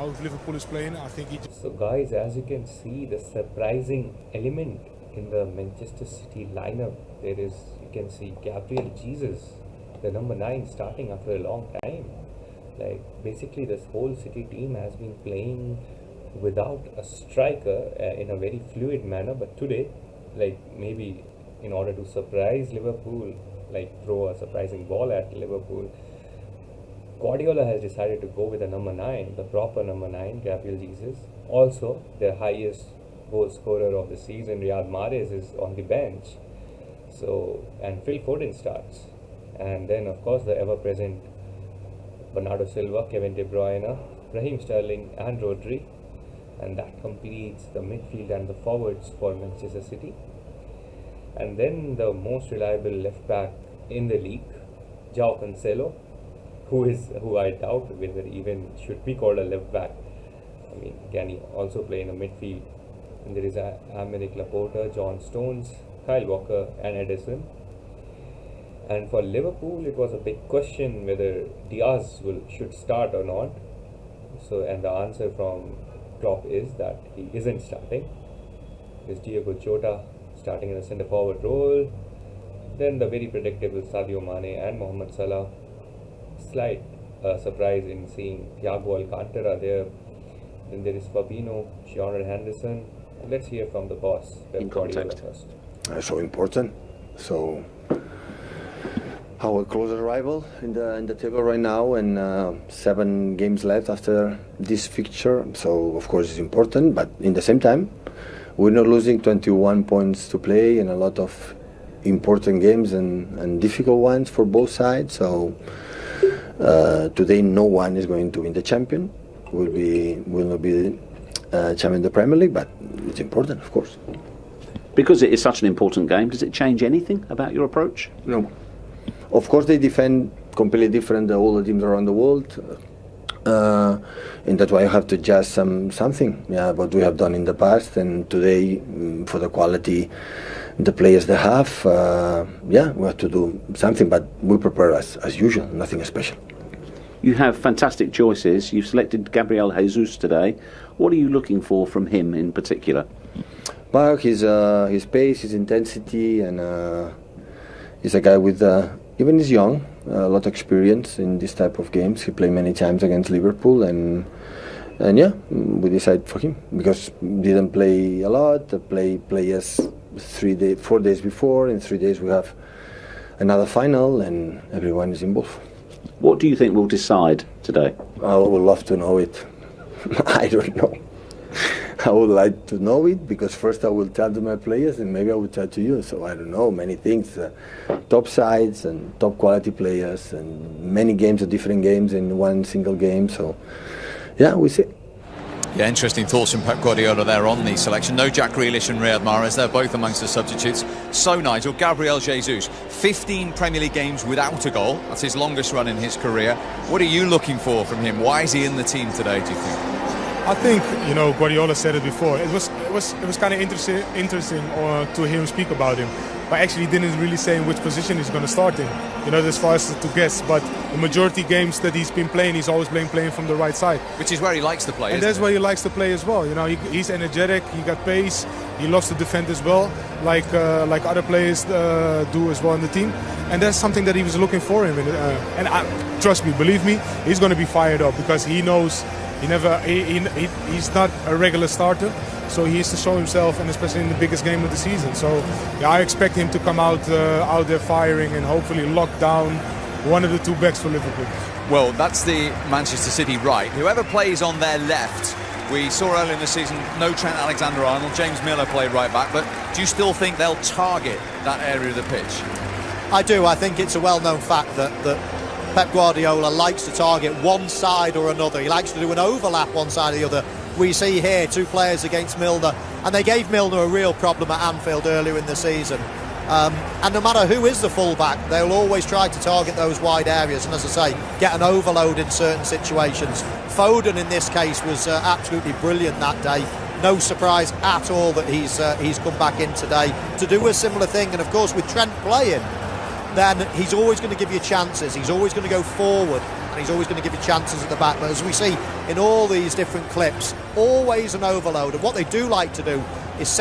how Liverpool is playing. I think he just... So guys, as you can see, the surprising element in the Manchester City lineup, there is, you can see Gabriel Jesus, the number 9, starting after a long time. Like basically this whole City team has been playing without a striker in a very fluid manner, but today, like maybe in order to surprise Liverpool, like throw a surprising ball at Liverpool, Guardiola has decided to go with the number 9, the proper number 9, Gabriel Jesus. Also, their highest goal scorer of the season, Riyad Mahrez, is on the bench. So, and Phil Foden starts. And then, of course, the ever-present Bernardo Silva, Kevin De Bruyne, Raheem Sterling, and Rodri. And that completes the midfield and the forwards for Manchester City. And then the most reliable left back in the league, João Cancelo, who I doubt whether even should be called a left back. I mean, can he also play in the midfield? And there is Aymeric Laporte, John Stones, Kyle Walker, and Ederson. And for Liverpool, it was a big question whether Diaz should start or not. So, and the answer from Klopp is that he isn't starting. There's Diego Jota starting in a centre forward role. Then the very predictable Sadio Mane and Mohamed Salah. Slight surprise in seeing Thiago Alcantara there. Then there is Fabinho, Jordan Henderson. Let's hear from the boss, Pep Guardiola first. So important. So our closer rival in the table right now, and 7 games left after this fixture. So of course it's important, but in the same time, we're not losing 21 points to play and a lot of important games and difficult ones for both sides. So today no one is going to win the champion. Will not be champion of the Premier League, but it's important, of course. Because it is such an important game, does it change anything about your approach? No. Of course, they defend completely different than all the teams around the world, and that's why you have to adjust something. Yeah, what we have done in the past, and today, for the quality the players they have, we have to do something. But we prepare as usual, nothing special. You have fantastic choices. You've selected Gabriel Jesus today. What are you looking for from him in particular? Well, his pace, his intensity, and he's a guy with. Even he's young, a lot of experience in this type of games. He played many times against Liverpool, and we decided for him because didn't play a lot. Play us 4 days before. In 3 days we have another final, and everyone is involved. What do you think will decide today? I would love to know it. I don't know. I would like to know it because first I will tell to my players and maybe I will tell to you. So I don't know, many things, top sides and top quality players and many games, different games in one single game. So yeah, we see. Yeah, interesting thoughts from Pep Guardiola there on the selection. No Jack Grealish and Riyad Mahrez, they're both amongst the substitutes. So Nigel, Gabriel Jesus, 15 Premier League games without a goal. That's his longest run in his career. What are you looking for from him? Why is he in the team today, do you think? I think, Guardiola said it before. It was kind of interesting to hear him speak about him. But actually he didn't really say in which position he's going to start in. There's for us to guess. But the majority games that he's been playing, he's always been playing from the right side. Which is where he likes to play, and that's where he likes to play as well. He's energetic, he got pace, he loves to defend as well, like other players do as well in the team. And that's something that he was looking for him. Trust me, believe me, he's going to be fired up because he knows he's not a regular starter, so he has to show himself, and especially in the biggest game of the season. So yeah, I expect him to come out there firing and hopefully lock down one of the 2 backs for Liverpool. Well, that's the Manchester City right. Whoever plays on their left, we saw earlier in the season no Trent Alexander-Arnold, James Miller played right back, but do you still think they'll target that area of the pitch? I do. I think it's a well-known fact that Pep Guardiola likes to target one side or another. He likes to do an overlap one side or the other. We see here 2 players against Milner, and they gave Milner a real problem at Anfield earlier in the season. And no matter who is the fullback, they'll always try to target those wide areas and, as I say, get an overload in certain situations. Foden in this case was absolutely brilliant that day. No surprise at all that he's come back in today to do a similar thing. And of course with Trent playing, then he's always going to give you chances. He's always going to go forward, and he's always going to give you chances at the back. But as we see in all these different clips. Always an overload. And what they do like to do is send